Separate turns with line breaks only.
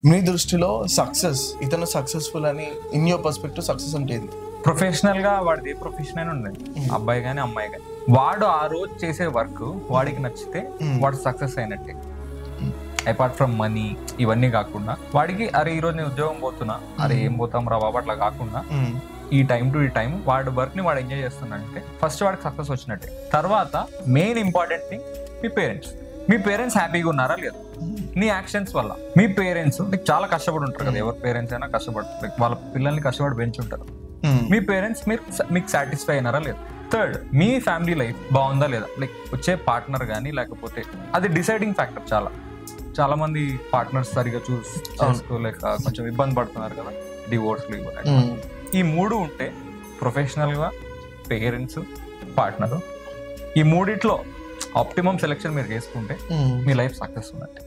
మీ దృష్టిలో సక్సెస్, ఇతను సక్సెస్ఫుల్ అని ఇన్ యువర్ పర్స్పెక్టివ్ సక్సెస్ అంటే ఏంది?
ప్రొఫెషనల్ గా వాడిది ఏ ప్రొఫెషన్ అయినా ఉండదు, అబ్బాయి కానీ అమ్మాయి కానీ, వాడు ఆ రోజు చేసే వర్క్ వాడికి నచ్చితే వాడు సక్సెస్ అయినట్టే. అపార్ట్ ఫ్రమ్ మనీ ఇవన్నీ కాకుండా వాడికి అరే ఈ రోజు నేను ఉద్యోగం పోతున్నా, అరే ఏం పోతాం రా బాబు అట్లా కాకుండా ఈ టైం టు ఈ టైం వాడి వర్క్ ని వాడు ఎంజాయ్ చేస్తున్నాడంటే ఫస్ట్ వాడికి సక్సెస్ వచ్చినట్టే. తర్వాత మెయిన్ ఇంపార్టెంట్ థింగ్ మీ పేరెంట్స్ హ్యాపీగా ఉన్నారా లేదా. నీ యాక్షన్స్ వల్ల మీ పేరెంట్స్ చాలా కష్టపడి ఉంటారు కదా, ఎవరి పేరెంట్స్ అయినా కష్టపడుతారు, వాళ్ళ పిల్లల్ని కష్టపడి పెంచుంటారు. మీ పేరెంట్స్ మీకు సాటిస్ఫై అయినారా లేదా. థర్డ్, మీ ఫ్యామిలీ లైఫ్ బాగుందా లేదా, లైక్ వచ్చే పార్ట్నర్ కానీ లేకపోతే అది డిసైడింగ్ ఫ్యాక్టర్. చాలా మంది పార్ట్నర్స్ సరిగా చేసుకోలేక కొంచెం ఇబ్బంది పడుతున్నారు కదా, డివోర్స్లు ఇవ్వాలి. ఈ మూడు ఉంటే ప్రొఫెషనల్గా పేరెంట్స్ పార్ట్నర్, ఈ మూడిట్లో ఆప్టిమమ్ సెలెక్షన్ మీరు చేసుకుంటే మీ లైఫ్ సక్సెస్ ఉన్నట్టే.